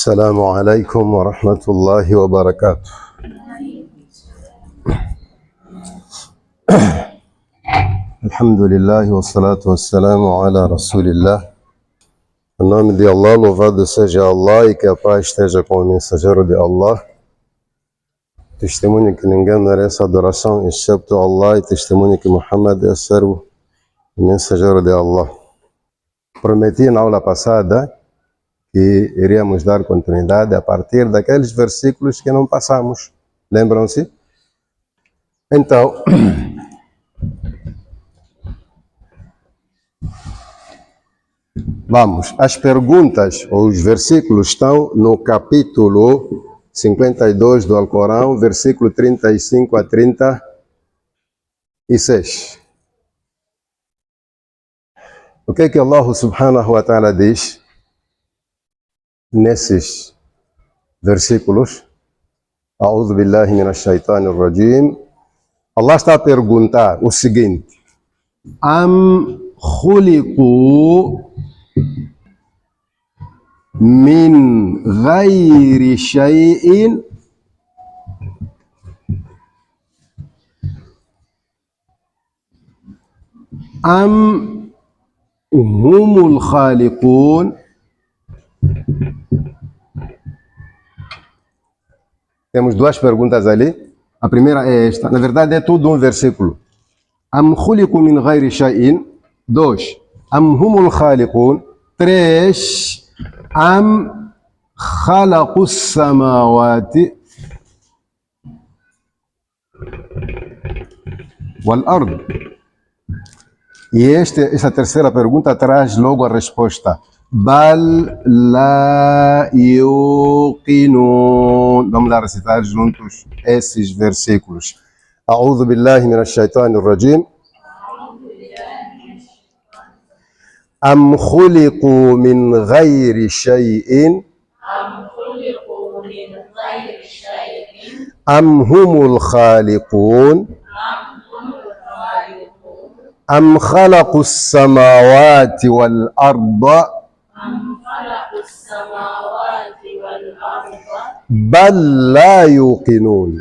السلام عليكم ورحمة الله وبركاته. الحمد لله والصلاة والسلام على رسول الله. Em nome de Allah, louvado seja Allah e que a paz esteja com o mensageiro de Allah. Testemunho que ninguém merece adoração excepto Allah e testemunho que Muhammad é servo e mensageiro de Allah. Prometi na aula passada que iríamos dar continuidade a partir daqueles versículos que não passamos. Lembram-se? Então, vamos. As perguntas ou os versículos estão no capítulo 52 do Alcorão, versículo 35 a 36. O que Allah subhanahu wa ta'ala diz nesses versículos? A'udhu billahi minash shaitanir rajim. Allah está a perguntar o seguinte: Am khuliqu min ghayri shay'in am humul khaliqun? Temos duas perguntas ali. A primeira é esta. Na verdade, é tudo um versículo. Am khuliqu min ghayri shay'in. 2. Am humul khaliqun. 3. Am khalaqu samawati wal ard. E essa terceira pergunta traz logo a resposta. Bal la yuqinun. Vamos lá recitar juntos esses versículos. A'udhu billahi minash shaitanir rajim. Am khuliqu min ghayri shay'in am humul khaliqun am khalaqu samawati wal arda bal la yuqinun.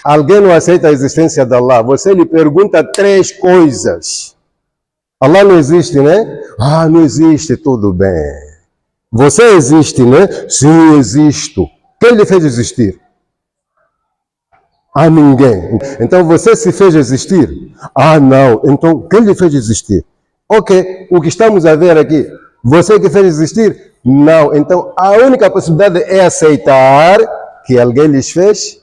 Alguém não aceita a existência de Allah. Você lhe pergunta três coisas. Allah não existe, né? Ah, não existe, tudo bem. Você existe, né? Sim, existo. Quem lhe fez existir? Ah, ninguém. Então você se fez existir? Ah, não. Então quem lhe fez existir? Ok, o que estamos a ver aqui, você que fez existir? Não. Então a única possibilidade é aceitar que alguém lhes fez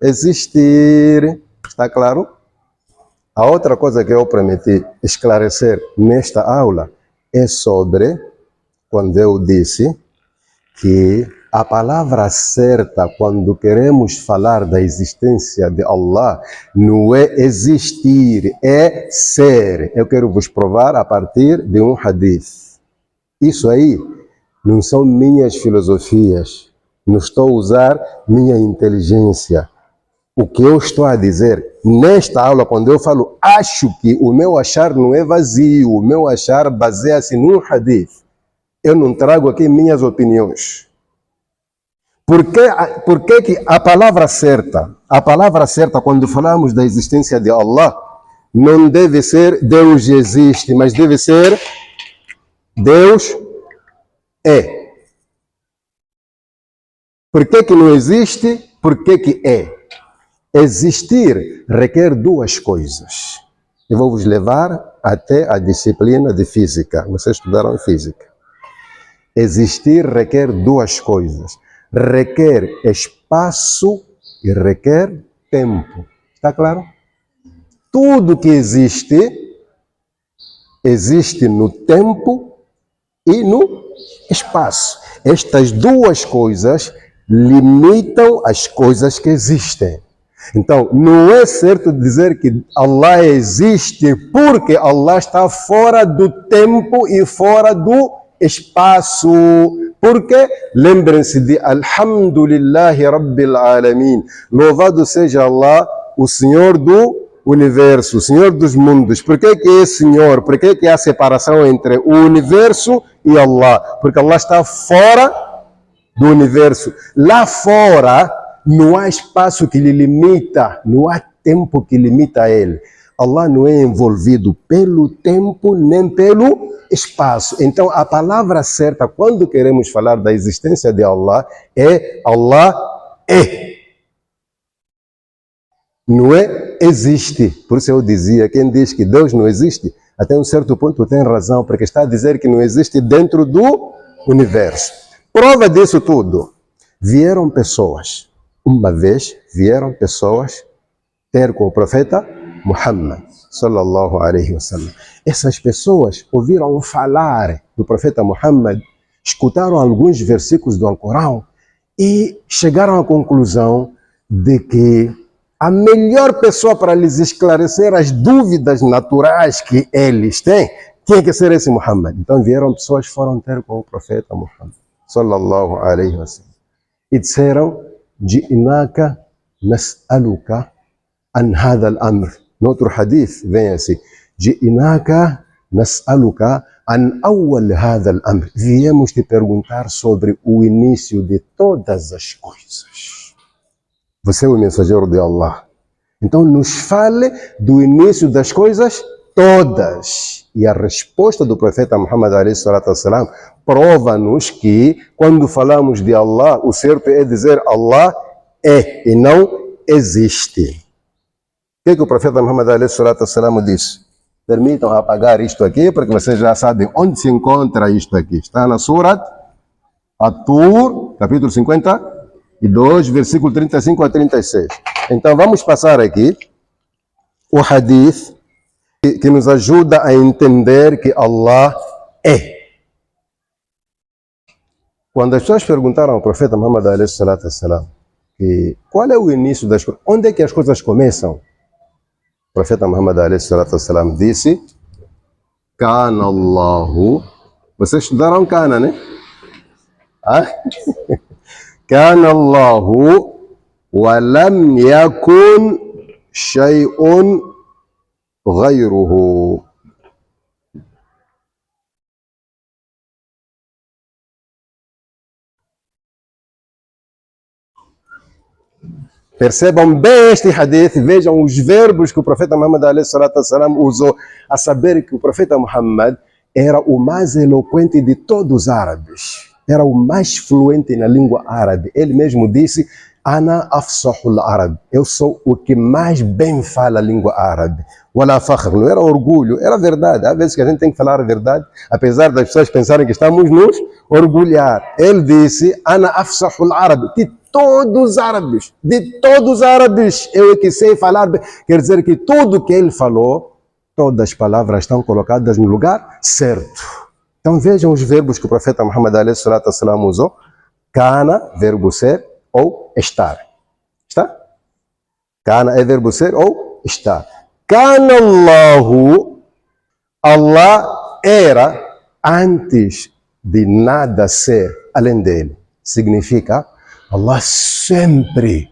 existir. Está claro? A outra coisa que eu prometi esclarecer nesta aula é sobre quando eu disse que a palavra certa quando queremos falar da existência de Allah não é existir, é ser. Eu quero vos provar a partir de um hadith. Isso aí não são minhas filosofias, não estou a usar minha inteligência. O que eu estou a dizer nesta aula, quando eu falo acho que, o meu achar não é vazio, o meu achar baseia-se num hadith. Eu não trago aqui minhas opiniões. Por que que a palavra certa, quando falamos da existência de Allah, não deve ser Deus existe, mas deve ser Deus é. Por que que não existe? Por que que é? Existir requer duas coisas. Eu vou vos levar até a disciplina de física. Vocês estudaram física. Existir requer duas coisas. Requer espaço e requer tempo. Está claro? Tudo que existe, existe no tempo e no espaço. Estas duas coisas limitam as coisas que existem. Então, não é certo dizer que Allah existe porque Allah está fora do tempo e fora do espaço. Porque, lembrem-se de Alhamdulillahi Rabbil Alamin. Louvado seja Allah, o Senhor do universo, Senhor dos mundos. Por que é Senhor? Por que há separação entre o universo e Allah? Porque Allah está fora do universo. Lá fora não há espaço que lhe limita, não há tempo que limita ele. Allah não é envolvido pelo tempo nem pelo espaço. Então, a palavra certa, quando queremos falar da existência de Allah é. Não é existe. Por isso eu dizia, quem diz que Deus não existe, até um certo ponto tem razão, porque está a dizer que não existe dentro do universo. Prova disso tudo. Vieram pessoas, uma vez vieram pessoas ter com o profeta Muhammad, sallallahu alaihi wasallam. Essas pessoas ouviram falar do profeta Muhammad, escutaram alguns versículos do Alcorão e chegaram à conclusão de que a melhor pessoa para lhes esclarecer as dúvidas naturais que eles têm tinha que ser esse Muhammad. Então vieram pessoas, foram ter com o profeta Muhammad, sallallahu alaihi wasallam, e disseram: Ji'naka nas'aluka an hadha al-amr. No outro hadith vem assim: Ji'naka nas'aluka an awwal hadha al-amr. Viemos te perguntar sobre o início de todas as coisas. Você é o mensageiro de Allah. Então nos fale do início das coisas todas. E a resposta do profeta Muhammad alayhi salatu wassalam prova-nos que quando falamos de Allah, o certo é dizer Allah é e não existe. O que o profeta Muhammad alayhi salatu wassalam disse? Permitam apagar isto aqui, porque vocês já sabem onde se encontra isto aqui. Está na Surat At-Tur, capítulo 52, versículo 35 a 36. Então vamos passar aqui o hadith que nos ajuda a entender que Allah é. Quando as pessoas perguntaram ao profeta Muhammad alayhi salatu wassalam qual é o início das coisas, onde é que as coisas começam? O profeta Muhammad alayhi salatu wassalam disse: Kana Allahu. Vocês estudaram Kana, né? Kana Allahu wa lam yakun shay'un ghayruhu. Percebam bem este hadith, vejam os verbos que o profeta Muhammad alayhi salatu wassalam usou, a saber que o profeta Muhammad era o mais eloquente de todos os árabes, era o mais fluente na língua árabe. Ele mesmo disse: Ana afsahul arab, eu sou o que mais bem fala a língua árabe. Wala fakhr, não era orgulho, era verdade. Há vezes que a gente tem que falar a verdade, apesar das pessoas pensarem que estamos nos orgulhar. Ele disse: Ana afsahul arab, de todos os árabes, eu é que sei falar. Quer dizer que tudo que ele falou, todas as palavras estão colocadas no lugar certo. Então vejam os verbos que o profeta Muhammad alayhi salatu wassalam usou. Kana, verbo ser ou estar. Está? Kana é verbo ser ou estar. Kana Allahu, Allah era antes de nada ser além dele. Significa, Allah sempre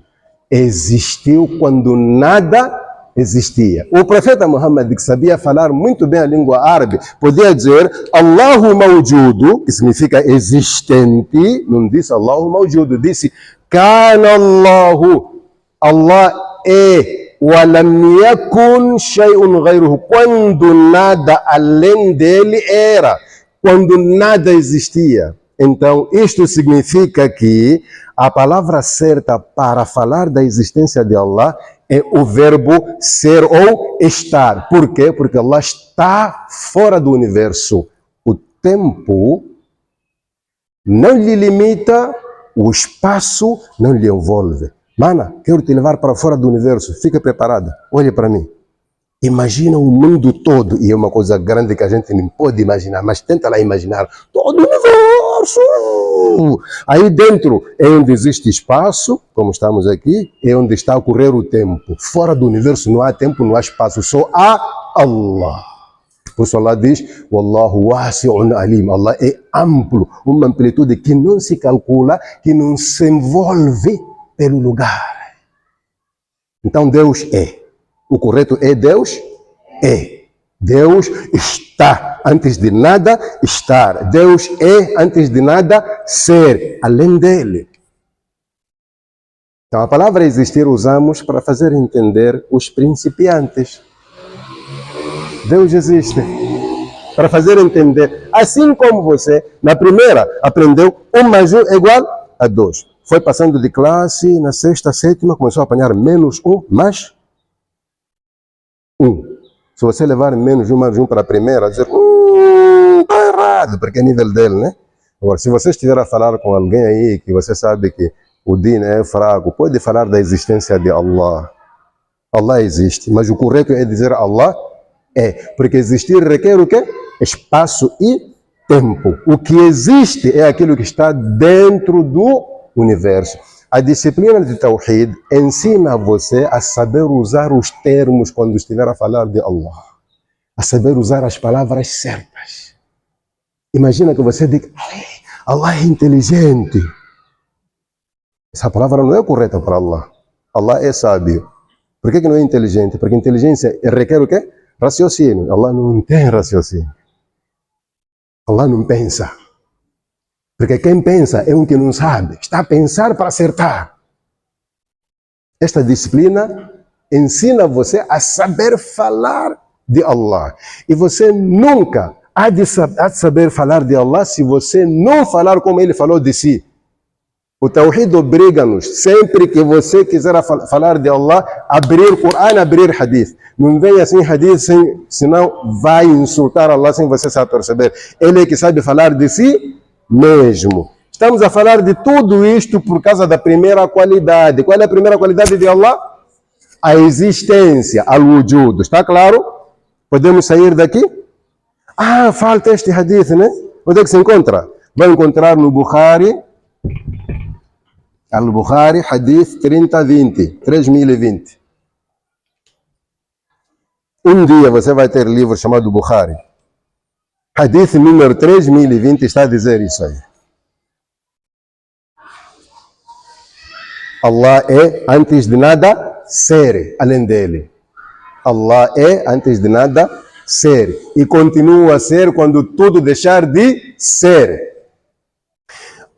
existiu quando nada existia. O profeta Muhammad, que sabia falar muito bem a língua árabe, podia dizer Allahu mawjudu, que significa existente. Não disse Allahu mawjudu, disse Kana Allahu, Allah é, wa lam yakun shay'un ghayruhu, quando nada além dele era, quando nada existia. Então isto significa que a palavra certa para falar da existência de Allah é o verbo ser ou estar. Por quê? Porque Allah está fora do universo. O tempo não lhe limita, o espaço não lhe envolve. Mana, quero te levar para fora do universo. Fica preparada. Olha para mim. Imagina o mundo todo, e é uma coisa grande que a gente não pode imaginar, mas tenta lá imaginar todo o universo. Aí dentro é onde existe espaço, como estamos aqui, é onde está a correr o tempo. Fora do universo não há tempo, não há espaço, só há Allah. Por isso Allah diz, Wallahu wasi'un alim. Allah é amplo, uma amplitude que não se calcula, que não se envolve pelo lugar. Então Deus é. O correto é Deus é. Deus está. Antes de nada, estar. Deus é. Antes de nada, ser. Além dele. Então, a palavra existir usamos para fazer entender os principiantes. Deus existe. Para fazer entender. Assim como você, na primeira, aprendeu 1 mais 1 é igual a 2. Foi passando de classe, na sexta, sétima, começou a apanhar menos 1 mais 1. Se você levar menos 1 mais 1 para a primeira, dizer, está errado, porque é nível dele, né? Agora, se você estiver a falar com alguém aí que você sabe que o din é fraco, pode falar da existência de Allah. Allah existe, mas o correto é dizer Allah é, porque existir requer o quê? Espaço e tempo. O que existe é aquilo que está dentro do universo. A disciplina de Tawhid ensina você a saber usar os termos quando estiver a falar de Allah. A saber usar as palavras certas. Imagina que você diga, Allah é inteligente. Essa palavra não é correta para Allah. Allah é sábio. Por que não é inteligente? Porque inteligência requer o quê? Raciocínio. Allah não tem raciocínio. Allah não pensa. Porque quem pensa é um que não sabe. Está a pensar para acertar. Esta disciplina ensina você a saber falar de Allah. E você nunca há de saber falar de Allah se você não falar como ele falou de si. O Tawhid obriga-nos, sempre que você quiser falar de Allah, abrir Coran, abrir Hadith. Não venha assim Hadith, senão vai insultar Allah sem você se aperceber. Ele é que sabe falar de si mesmo. Estamos a falar de tudo isto por causa da primeira qualidade. Qual é a primeira qualidade de Allah? A existência, al-wujud. Está claro? Podemos sair daqui? Ah, falta este Hadith, né? Onde é que se encontra? Vai encontrar no Bukhari, Al-Bukhari, Hadith 3020. Um dia você vai ter livro chamado Bukhari. Hadith número 3020 está a dizer isso aí. Allah é, antes de nada, ser, além dele. Allah é, antes de nada, ser. E continua a ser quando tudo deixar de ser.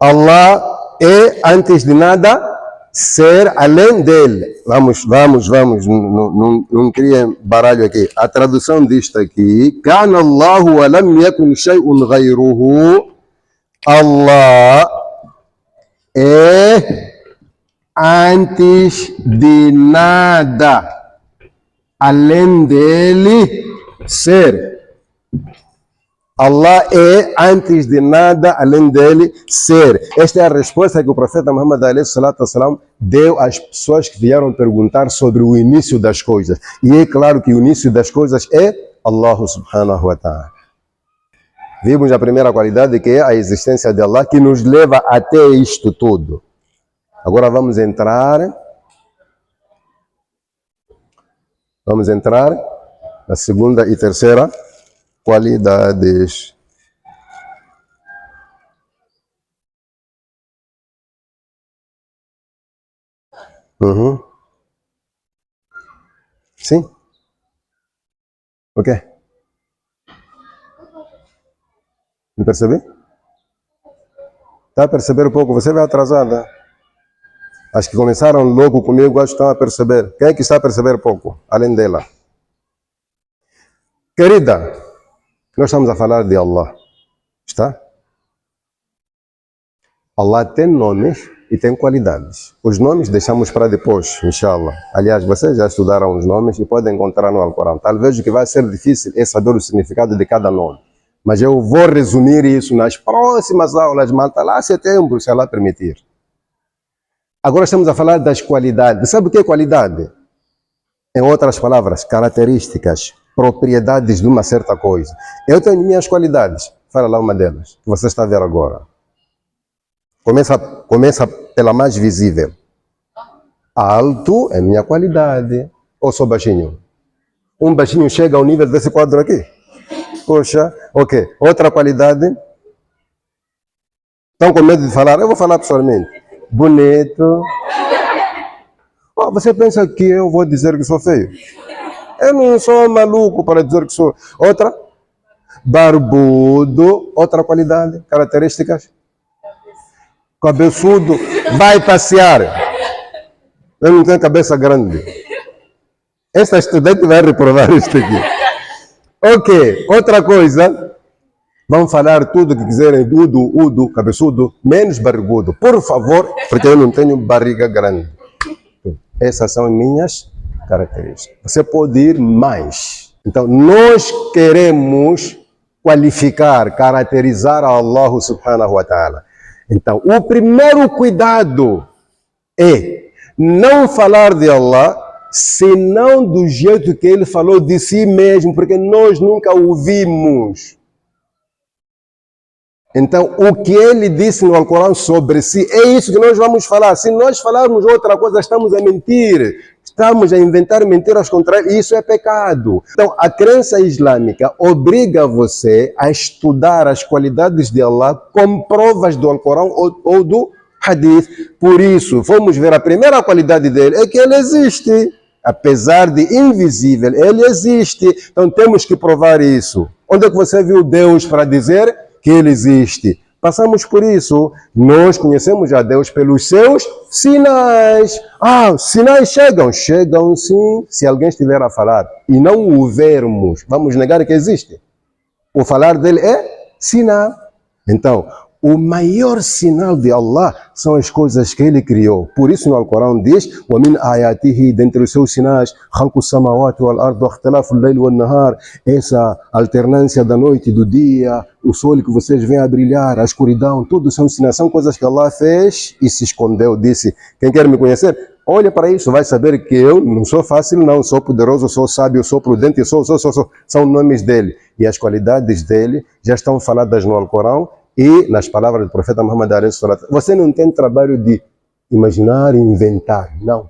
Allah é, antes de nada, ser além dele. Vamos, não cria baralho aqui. A tradução disto aqui, Kana Allahu wa lam yakun shay'un ghayruhu. Allah é antes de nada, além dele, ser. Allah é, antes de nada, além dele, ser. Esta é a resposta que o profeta Muhammad ﷺ deu às pessoas que vieram perguntar sobre o início das coisas. E é claro que o início das coisas é Allah subhanahu wa ta'ala. Vimos a primeira qualidade, que é a existência de Allah, que nos leva até isto tudo. Agora vamos entrar na segunda e terceira qualidades. Sim? O quê? Não percebi? Está a perceber um pouco? Você vai atrasada. As que começaram logo comigo, acho que estão a perceber. Quem é que está a perceber pouco, além dela? Querida, nós estamos a falar de Allah. Está? Allah tem nomes e tem qualidades. Os nomes deixamos para depois, inshallah. Aliás, vocês já estudaram os nomes e podem encontrar no Alcorão. Talvez o que vai ser difícil é saber o significado de cada nome. Mas eu vou resumir isso nas próximas aulas, malta, lá em setembro, se Allah permitir. Agora estamos a falar das qualidades. Sabe o que é qualidade? Em outras palavras, características, propriedades de uma certa coisa. Eu tenho minhas qualidades. Fala lá uma delas, que você está a ver agora. Começa pela mais visível. Alto é minha qualidade. Ou sou baixinho? Um baixinho chega ao nível desse quadro aqui? Poxa, ok. Outra qualidade? Estão com medo de falar? Eu vou falar pessoalmente. Bonito. Oh, você pensa que eu vou dizer que sou feio? Eu não sou maluco para dizer que sou. Outra, barbudo, outra qualidade, características. Cabeçudo, vai passear. Eu não tenho cabeça grande. Essa estudante vai reprovar isto aqui. Ok, outra coisa. Vão falar tudo que quiserem, udo, cabeçudo, menos barrigudo. Por favor, porque eu não tenho barriga grande. Essas são minhas características. Você pode ir mais. Então, nós queremos qualificar, caracterizar a Allah subhanahu wa ta'ala. Então, o primeiro cuidado é não falar de Allah, senão do jeito que ele falou de si mesmo, porque nós nunca ouvimos. Então, o que ele disse no Alcorão sobre si, é isso que nós vamos falar. Se nós falarmos outra coisa, estamos a mentir. Estamos a inventar mentiras contrárias. Isso é pecado. Então, a crença islâmica obriga você a estudar as qualidades de Allah com provas do Alcorão ou do Hadith. Por isso, vamos ver a primeira qualidade dele, é que ele existe. Apesar de invisível, ele existe. Então, temos que provar isso. Onde é que você viu Deus para dizer que ele existe? Passamos por isso. Nós conhecemos a Deus pelos seus sinais. Sinais chegam? Chegam sim, se alguém estiver a falar e não o vermos, vamos negar que existe? O falar dele é sinal. Então, o maior sinal de Allah são as coisas que ele criou. Por isso no Alcorão diz: وَمِنْ آيَاتِهِ, dentre os seus sinais, خَلْقُ السَّمَوَاتِ وَالْأَرْضِ وَاخْتِلَافُ اللَّيْلِ وَالنَّهَارِ, essa alternância da noite e do dia, o sol que vocês veem a brilhar, a escuridão, tudo são sinais, são coisas que Allah fez e se escondeu. Disse: quem quer me conhecer, olha para isso, vai saber que eu não sou fácil, não, sou poderoso, sou sábio, sou prudente, são nomes dele. E as qualidades dele já estão faladas no Alcorão e nas palavras do profeta Muhammad. Você não tem trabalho de imaginar e inventar, não.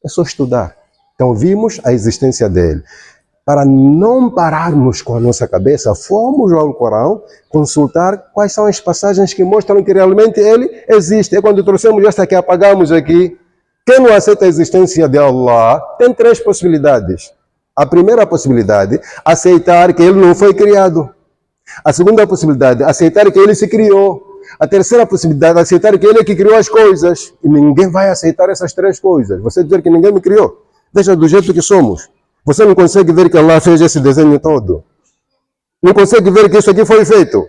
É só estudar. Então vimos a existência dele. Para não pararmos com a nossa cabeça, fomos ao Alcorão consultar quais são as passagens que mostram que realmente ele existe. E quando trouxemos esta que apagamos aqui, quem não aceita a existência de Allah, tem três possibilidades. A primeira possibilidade, aceitar que ele não foi criado. A segunda possibilidade, aceitar que ele se criou. A terceira possibilidade, aceitar que ele é que criou as coisas. E ninguém vai aceitar essas três coisas. Você dizer que ninguém me criou. Deixa do jeito que somos. Você não consegue ver que Allah fez esse desenho todo? Não consegue ver que isso aqui foi feito?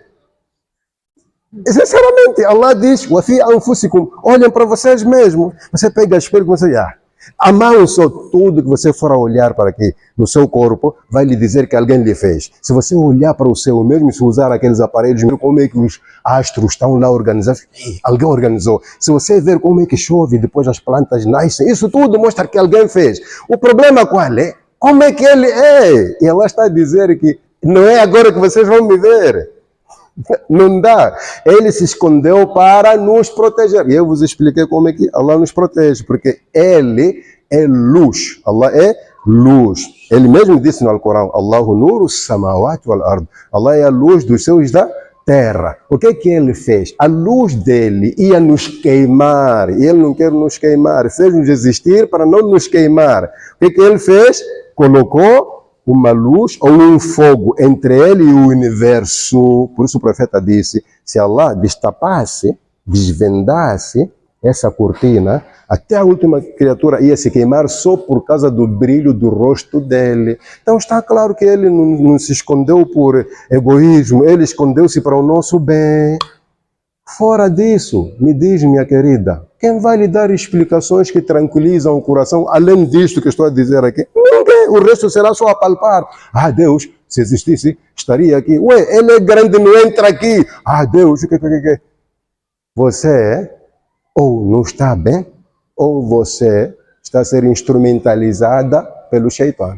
E, sinceramente, Allah diz: وَفِي أَنفُسِكُمْ, olhem para vocês mesmos. Você pega espelho e você a mão só, tudo que você for a olhar para aqui no seu corpo, vai lhe dizer que alguém lhe fez. Se você olhar para o seu mesmo, se usar aqueles aparelhos, como é que os astros estão lá organizados, alguém organizou. Se você ver como é que chove, depois as plantas nascem, isso tudo mostra que alguém fez. O problema qual é? Como é que ele é? E Allah está a dizer que não é agora que vocês vão me ver. Não dá. Ele se escondeu para nos proteger. E eu vos expliquei como é que Allah nos protege. Porque ele é luz. Allah é luz. Ele mesmo disse no Alcorão: Allahu nuru samawati wal ard. Allah é a luz dos céus da terra. O que é que ele fez? A luz dele ia nos queimar. E ele não quer nos queimar. Fez-nos existir para não nos queimar. O que é que ele fez? Colocou uma luz ou um fogo entre ele e o universo. Por isso o profeta disse: se Allah destapasse, desvendasse essa cortina, até a última criatura ia se queimar só por causa do brilho do rosto dele. Então está claro que ele não se escondeu por egoísmo, ele escondeu-se para o nosso bem. Fora disso, me diz, minha querida, quem vai lhe dar explicações que tranquilizam o coração, além disto que estou a dizer aqui? Ninguém. O resto será só apalpar. Deus, se existisse, estaria aqui. Ué, ele é grande, não entra aqui. Deus, o que? Você ou não está bem, ou você está a ser instrumentalizada pelo Shaitan.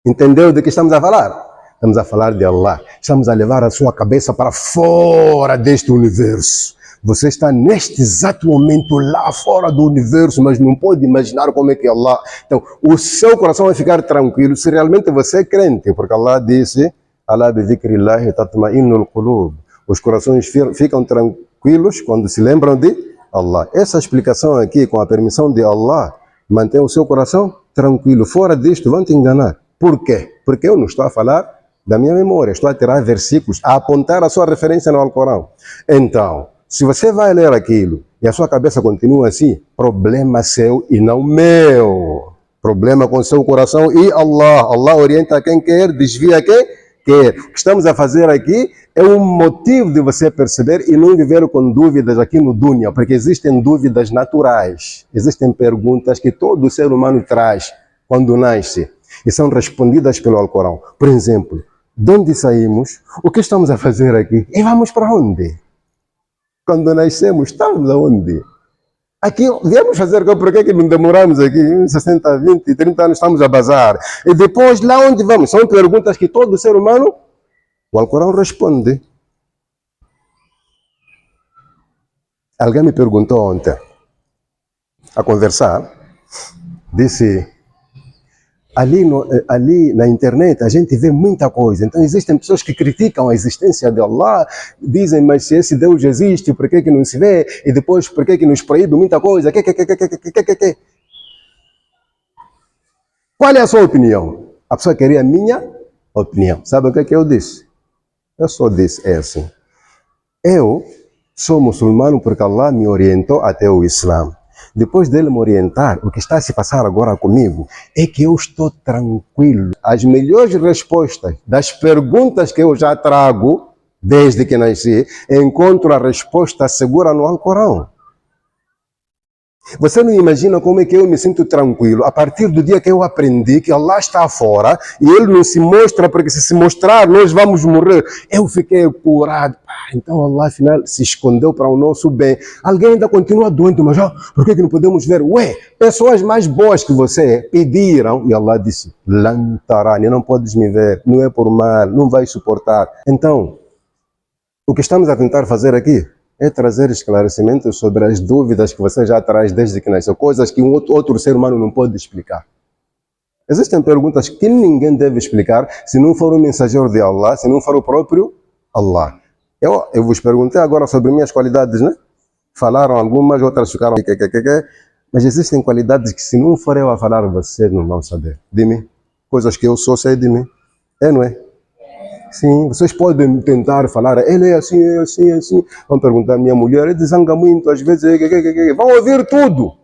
Entendeu de que estamos a falar? Estamos a falar de Allah. Estamos a levar a sua cabeça para fora deste universo. Você está neste exato momento lá fora do universo, mas não pode imaginar como é que Allah... Então, o seu coração vai ficar tranquilo se realmente você é crente, porque Allah disse: Alá bi dhikrillahi tatma'innul qulub. Os corações ficam tranquilos quando se lembram de Allah. Essa explicação aqui, com a permissão de Allah, mantém o seu coração tranquilo, fora disto vão te enganar. Por quê? Porque eu não estou a falar da minha memória, estou a tirar versículos, a apontar a sua referência no Alcorão. Então, se você vai ler aquilo e a sua cabeça continua assim, problema seu e não meu. Problema com seu coração e Allah. Allah orienta quem quer, desvia quem quer. O que estamos a fazer aqui é um motivo de você perceber e não viver com dúvidas aqui no Dunya, porque existem dúvidas naturais, existem perguntas que todo ser humano traz quando nasce e são respondidas pelo Alcorão. Por exemplo, de onde saímos? O que estamos a fazer aqui? E vamos para onde? Quando nascemos, estamos aonde? Aqui, viemos fazer, por que não demoramos aqui? 60, 20, 30 anos estamos a bazar. E depois, lá onde vamos? São perguntas que todo ser humano, o Alcorão responde. Alguém me perguntou ontem, a conversar, disse, ali na internet a gente vê muita coisa, então existem pessoas que criticam a existência de Allah, dizem, mas se esse Deus existe, por que não se vê? E depois, por que nos proíbe muita coisa? Qual é a sua opinião? A pessoa queria a minha opinião. Sabe o que eu disse? Eu só disse assim, eu sou muçulmano porque Allah me orientou até o Islã. Depois dele me orientar, o que está a se passar agora comigo é que eu estou tranquilo. As melhores respostas das perguntas que eu já trago, desde que nasci, encontro a resposta segura no Alcorão. Você não imagina como é que eu me sinto tranquilo a partir do dia que eu aprendi que Allah está fora e Ele não se mostra, porque se mostrar nós vamos morrer. Eu fiquei curado. Então Allah afinal se escondeu para o nosso bem. Alguém ainda continua doente, mas por que não podemos ver? Ué, pessoas mais boas que você pediram e Allah disse, Lantarani, não podes me ver, não é por mal, não vai suportar. Então, o que estamos a tentar fazer aqui é trazer esclarecimentos sobre as dúvidas que você já traz desde que nasceu, coisas que um outro ser humano não pode explicar. Existem perguntas que ninguém deve explicar se não for o mensageiro de Allah, se não for o próprio Allah. Eu vos perguntei agora sobre minhas qualidades, né? Falaram algumas, outras ficaram... Mas existem qualidades que se não for eu a falar, vocês não vão saber. De mim. Coisas que eu só sei de mim. É, não é? Sim, vocês podem tentar falar, ele é assim, é assim, é assim. Vão perguntar, minha mulher, ele zanga muito, às vezes, vão ouvir tudo.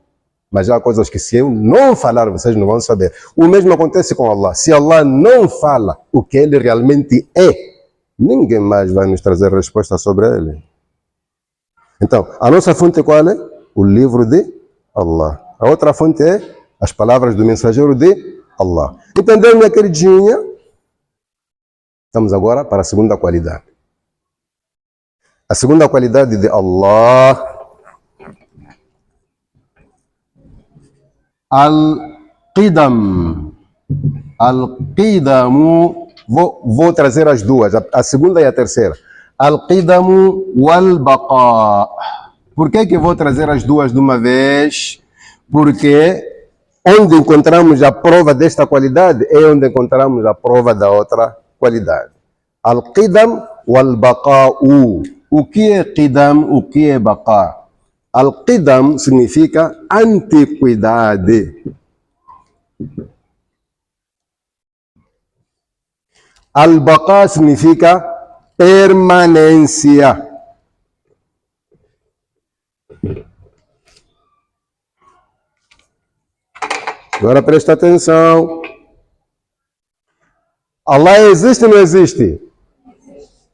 Mas há coisas que se eu não falar, vocês não vão saber. O mesmo acontece com Allah. Se Allah não fala o que Ele realmente é, ninguém mais vai nos trazer resposta sobre Ele. Então, a nossa fonte qual é? O livro de Allah. A outra fonte é as palavras do mensageiro de Allah. Entendeu, minha queridinha? Estamos agora para a segunda qualidade. A segunda qualidade de Allah, Al-Qidam. Al-Qidamu, vou trazer as duas, a segunda e a terceira. Al-Qidamu wal-Baqa. Por que vou trazer as duas de uma vez? Porque onde encontramos a prova desta qualidade é onde encontramos a prova da outra qualidade. Al-Qidam wal-Baqa'u. O que é Qidam? O que é Baqa? Al-Qidam significa antiquidade. Al-Baqa significa permanência. Agora presta atenção. Allah existe ou não existe?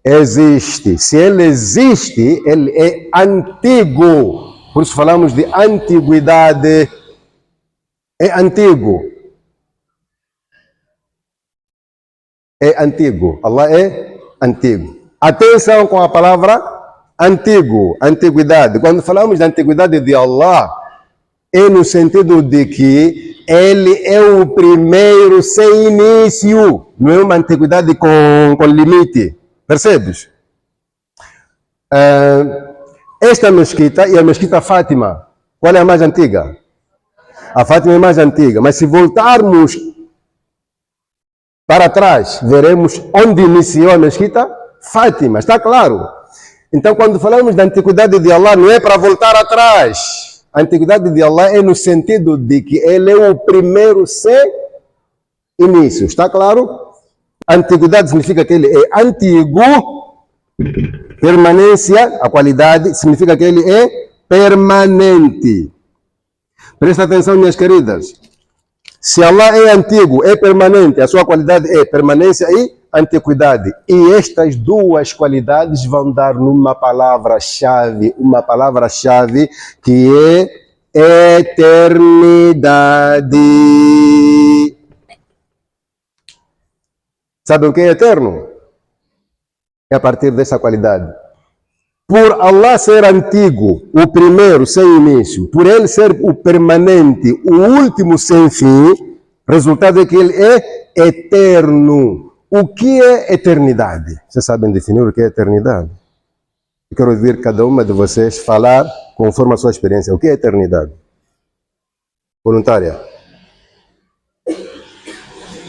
Existe. Se Ele existe, Ele é antigo. Por isso falamos de antiguidade. É antigo. É antigo. Allah é antigo. Atenção com a palavra antigo, antiguidade. Quando falamos da antiguidade de Allah, é no sentido de que Ele é o primeiro sem início. Não é uma antiguidade com limite. Percebes? Esta mesquita e a mesquita Fátima, qual é a mais antiga? A Fátima é mais antiga. Mas se voltarmos para trás, veremos onde iniciou a mesquita Fátima. Está claro? Então, quando falamos da antiguidade de Allah, não é para voltar atrás. A antiguidade de Allah é no sentido de que Ele é o primeiro sem início. Está claro? Antiguidade significa que Ele é antigo. Permanência, a qualidade, significa que Ele é permanente. Presta atenção, minhas queridas. Se Allah é antigo, é permanente, a sua qualidade é permanência e antiguidade. E estas duas qualidades vão dar numa palavra-chave, que é eternidade. Sabe o que é eterno? É a partir dessa qualidade. Por Allah ser antigo, o primeiro sem início, por Ele ser o permanente, o último sem fim, resultado é que Ele é eterno. O que é eternidade? Vocês sabem definir o que é eternidade? Eu quero ouvir cada uma de vocês falar conforme a sua experiência. O que é eternidade? Voluntária.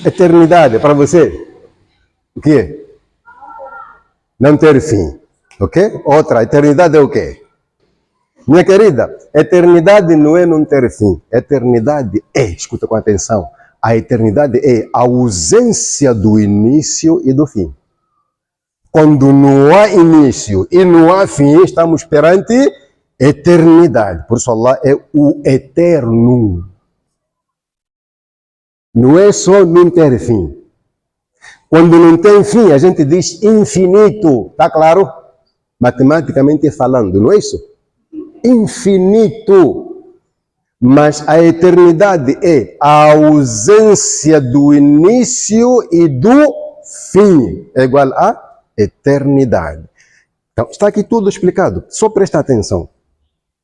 Eternidade, para você, o que é? Não ter fim. Ok? Outra, eternidade é o quê? Minha querida, eternidade não é não ter fim. Eternidade é, escuta com atenção, a eternidade é a ausência do início e do fim. Quando não há início e não há fim, estamos perante eternidade. Por isso Allah é o eterno. Não é só não ter fim. Quando não tem fim, a gente diz infinito. Está claro? Matematicamente falando, não é isso? Infinito. Mas a eternidade é a ausência do início e do fim. É igual a eternidade. Então, está aqui tudo explicado. Só presta atenção.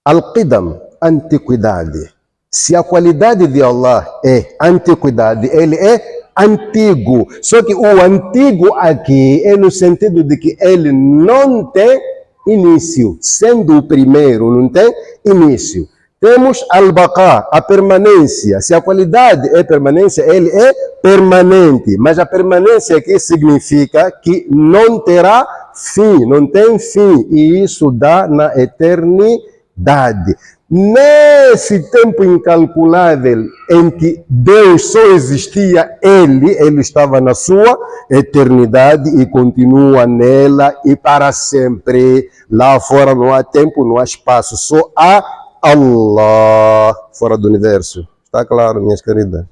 Al-Qidam, antiguidade. Se a qualidade de Allah é antiguidade, Ele é antigo. Só que o antigo aqui é no sentido de que ele não tem início. Sendo o primeiro, não tem início. Temos al-Baqa, a permanência. Se a qualidade é permanência, ele é permanente. Mas a permanência aqui significa que não terá fim, não tem fim. E isso dá na eternidade. Nesse tempo incalculável em que Deus só existia, Ele estava na sua eternidade e continua nela e para sempre. Lá fora não há tempo, não há espaço, só há Allah fora do universo. Está claro, minhas queridas?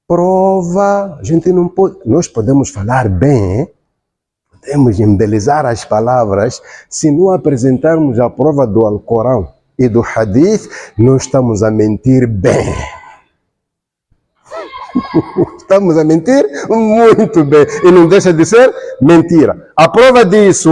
Prova, a gente não pode, nós podemos falar bem, podemos embelezar as palavras, se não apresentarmos a prova do Alcorão e do Hadith, nós estamos a mentir bem. Estamos a mentir muito bem. E não deixa de ser mentira. A prova disso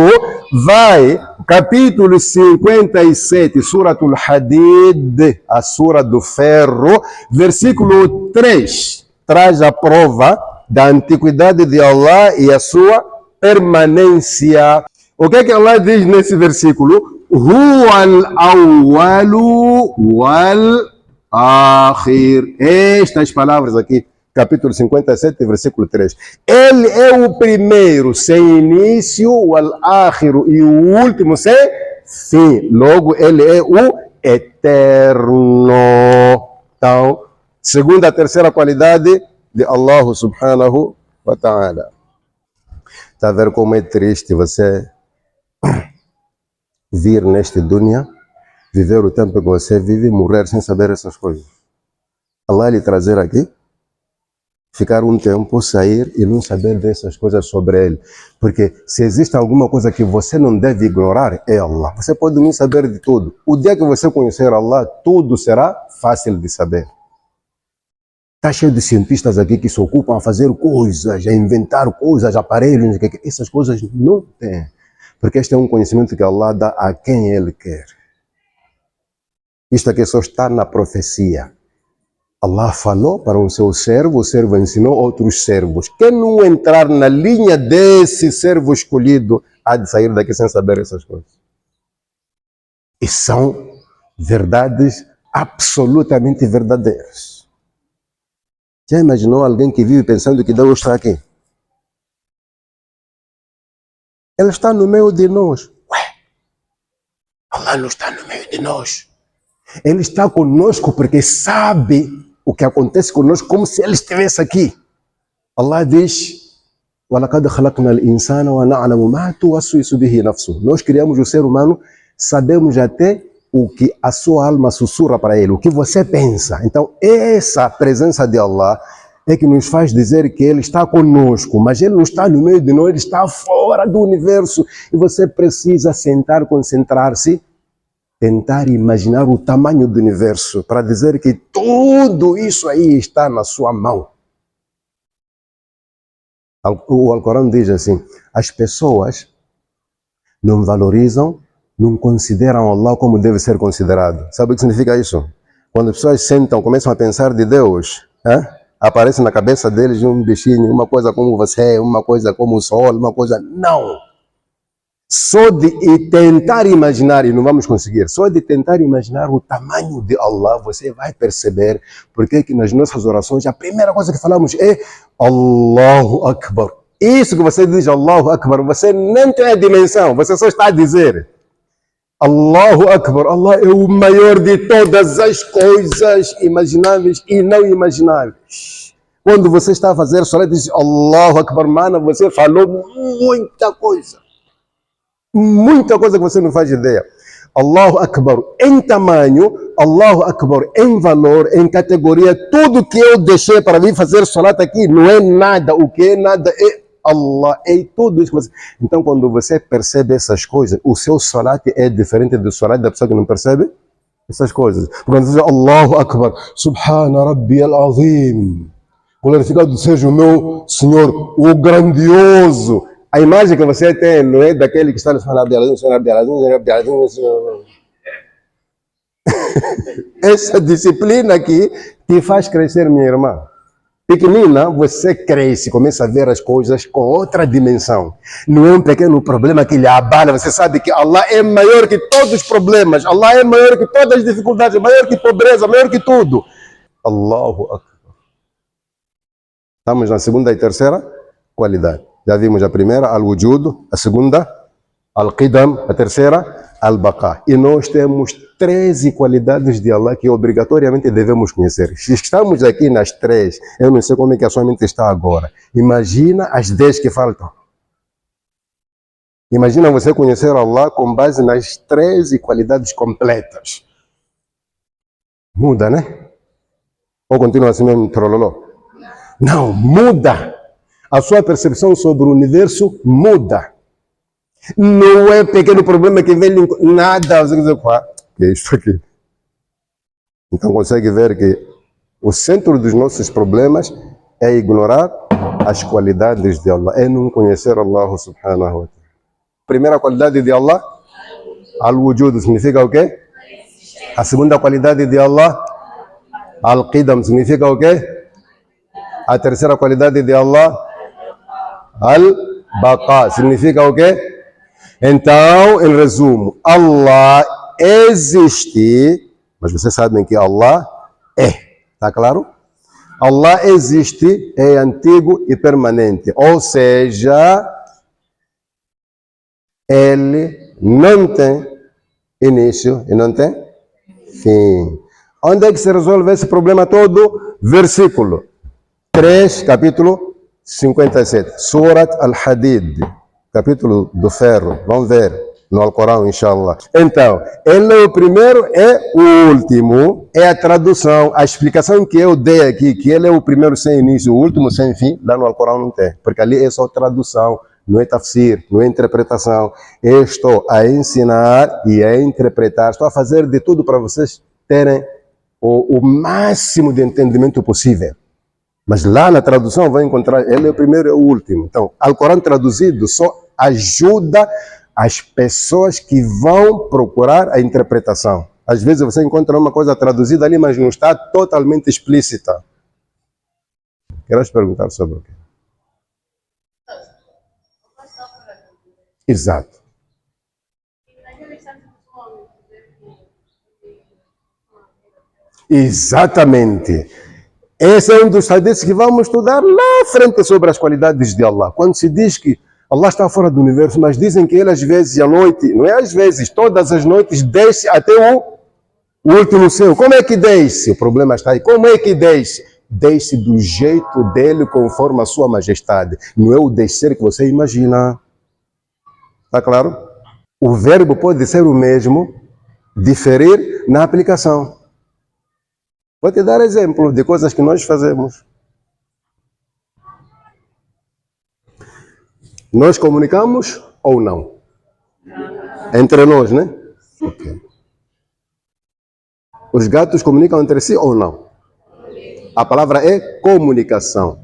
vai, capítulo 57, Suratul Hadid, a Sura do Ferro, versículo 3, traz a prova da antiguidade de Allah e a sua permanência. O que é que Allah diz nesse versículo? Huwal awwalu wal akhir. Estas palavras aqui, capítulo 57, versículo 3. Ele é o primeiro sem início, wal akhiru, e o último sem fim. Logo, ele é o eterno. Então, segunda, terceira qualidade de Allah subhanahu wa ta'ala. Está a ver como é triste você vir neste dunya, viver o tempo que você vive, morrer sem saber essas coisas. Allah lhe trazer aqui, ficar um tempo, sair e não saber dessas coisas sobre ele. Porque se existe alguma coisa que você não deve ignorar, é Allah. Você pode não saber de tudo. O dia que você conhecer Allah, tudo será fácil de saber. Está cheio de cientistas aqui que se ocupam a fazer coisas, a inventar coisas, aparelhos, essas coisas não tem. Porque este é um conhecimento que Allah dá a quem Ele quer. Isto aqui só está na profecia. Allah falou para um seu servo, o servo ensinou outros servos. Quem não entrar na linha desse servo escolhido, há de sair daqui sem saber essas coisas. E são verdades absolutamente verdadeiras. Já imaginou alguém que vive pensando que Deus está aqui? Ele está no meio de nós. Ué, Allah não está no meio de nós. Ele está conosco porque sabe o que acontece conosco como se ele estivesse aqui. Allah diz: وَلَقَدْ خَلَقْنَا الْإِنسَانَ وَنَعْلَمُ مَا تُوَسْوِسُ بِهِ نَفْسُهُ. Nós criamos o ser humano, sabemos até o que a sua alma sussurra para ele, o que você pensa. Então, essa presença de Allah é que nos faz dizer que ele está conosco, mas ele não está no meio de nós, ele está fora do universo. E você precisa sentar, concentrar-se, tentar imaginar o tamanho do universo, para dizer que tudo isso aí está na sua mão. O Alcorão diz assim: as pessoas não valorizam, não consideram Allah como deve ser considerado. Sabe o que significa isso? Quando as pessoas sentam, começam a pensar de Deus, aparece na cabeça deles um bichinho, uma coisa como você, uma coisa como o sol, uma coisa... Não! Só de tentar imaginar, e não vamos conseguir, só de tentar imaginar o tamanho de Allah, você vai perceber porque que nas nossas orações a primeira coisa que falamos é Allahu Akbar. Isso que você diz Allahu Akbar, você nem tem a dimensão, você só está a dizer Allahu Akbar. Allah é o maior de todas as coisas imagináveis e não imagináveis. Quando você está a fazer salat, diz Allahu Akbar, mano, você falou muita coisa. Muita coisa que você não faz ideia. Allahu Akbar em tamanho, Allahu Akbar em valor, em categoria. Tudo que eu deixei para vir fazer salat aqui não é nada. O que é nada é Allah, é tudo isso. Então, quando você percebe essas coisas, o seu salat é diferente do salat da pessoa que não percebe essas coisas. Quando você diz Allahu Akbar, Subhana Rabbi al-Azim, glorificado seja o meu Senhor, o grandioso. A imagem que você tem não é daquele que está no Senhor Abdelazim, Senhor Abdelazim, Senhor Abdelazim, Senhor... Essa disciplina aqui te faz crescer, minha irmã. Pequenina, você cresce, começa a ver as coisas com outra dimensão. Não é um pequeno problema que lhe abala. Você sabe que Allah é maior que todos os problemas. Allah é maior que todas as dificuldades, maior que pobreza, maior que tudo. Allahu Akbar. Estamos na segunda e terceira qualidade. Já vimos a primeira, al-wujud, a segunda, al-qidam, a terceira, al-baqa. E nós temos 13 qualidades de Allah que obrigatoriamente devemos conhecer. Se estamos aqui nas 3, eu não sei como é que a sua mente está agora. Imagina as 10 que faltam. Imagina você conhecer Allah com base nas 13 qualidades completas. Muda, né? Ou continua assim mesmo, trololó? Não, muda. A sua percepção sobre o universo muda. Não é pequeno problema que vem nada. Você diz, que é isso aqui? Então consegue ver que o centro dos nossos problemas é ignorar as qualidades de Allah, é não conhecer Allah subhanahu wa ta'ala. Primeira qualidade de Allah, al-wujud, significa o quê? A segunda qualidade de Allah, al-qidam, significa o quê? A terceira qualidade de Allah, al-baqa, significa o quê? Então, em resumo, Allah existe, mas vocês sabem que Allah é, está claro? Allah existe, é antigo e permanente, ou seja, ele não tem início e não tem fim. Onde é que se resolve esse problema todo? Versículo 3, capítulo 57, Surat Al-Hadid, capítulo do ferro. Vamos ver no Alcorão, inshallah. Então, ele é o primeiro, é o último, é a tradução, a explicação que eu dei aqui, que ele é o primeiro sem início, o último sem fim, lá no Alcorão não tem, porque ali é só tradução, não é tafsir, não é interpretação. Eu estou a ensinar e a interpretar, estou a fazer de tudo para vocês terem o máximo de entendimento possível. Mas lá na tradução vai encontrar, ele é o primeiro e o último. Então, Alcorão traduzido só ajuda as pessoas que vão procurar a interpretação. Às vezes você encontra uma coisa traduzida ali, mas não está totalmente explícita. Queres perguntar sobre o quê? Exato. Exatamente. Esse é um dos hadiths que vamos estudar lá à frente sobre as qualidades de Allah. Quando se diz que Allah está fora do universo, mas dizem que ele às vezes à noite, não é às vezes, todas as noites desce até o O último céu, como é que desce? O problema está aí. Como é que desce? Desce do jeito dele, conforme a sua majestade. Não é o descer que você imagina. Está claro? O verbo pode ser o mesmo, diferir na aplicação. Vou te dar exemplo de coisas que nós fazemos. Nós comunicamos ou não? Entre nós, né? Okay. Os gatos comunicam entre si ou não? A palavra é comunicação,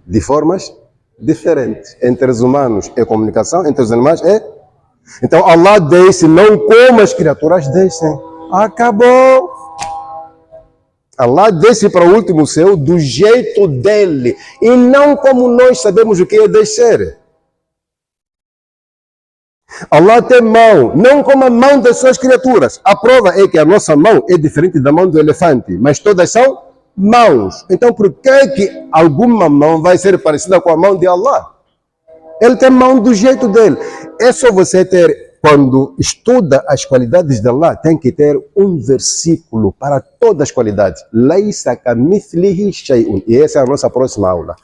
de formas diferentes. Entre os humanos é comunicação, entre os animais é. Então Allah desce não como as criaturas descem. Acabou. Allah desce para o último céu do jeito dele e não como nós sabemos o que é descer. Allah tem mão, não como a mão das suas criaturas. A prova é que a nossa mão é diferente da mão do elefante, mas todas são mãos. Então por que alguma mão vai ser parecida com a mão de Allah? Ele tem mão do jeito dele. É só você ter, quando estuda as qualidades de Allah, tem que ter um versículo para todas as qualidades. Laisa kamithlihi shay'un. E essa é a nossa próxima aula.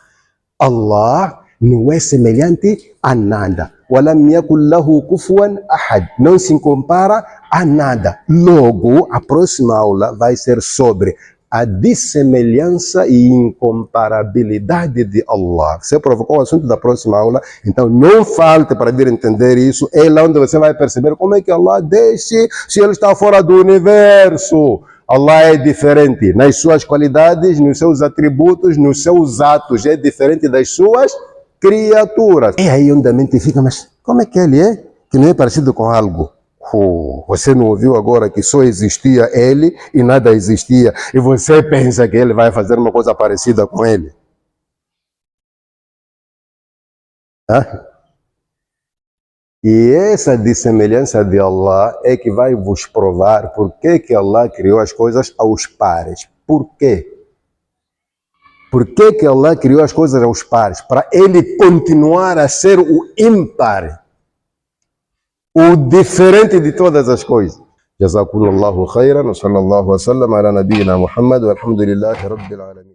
Allah não é semelhante a nada. Walam yakul lahu kufuwan ahad. Não se compara a nada. Logo, a próxima aula vai ser sobre a dissemelhança e incomparabilidade de Allah. Você provocou o assunto da próxima aula, então não falte para vir entender isso. É lá onde você vai perceber como é que Allah desce se ele está fora do universo. Allah é diferente nas suas qualidades, nos seus atributos, nos seus atos. É diferente das suas criaturas. É aí onde a mente fica, mas como é que ele é? Que não é parecido com algo. Você não ouviu agora que só existia ele e nada existia, e você pensa que ele vai fazer uma coisa parecida com ele? Hã? E essa dissemelhança de Allah é que vai vos provar por que Allah criou as coisas aos pares. Por quê? Por que Allah criou as coisas aos pares? Para ele continuar a ser o ímpar, o diferente de todas as coisas. Jazakumullahu khairan wa sallallahu wa sallam ala nabiyyina Muhammad walhamdulillahi rabbil alamin.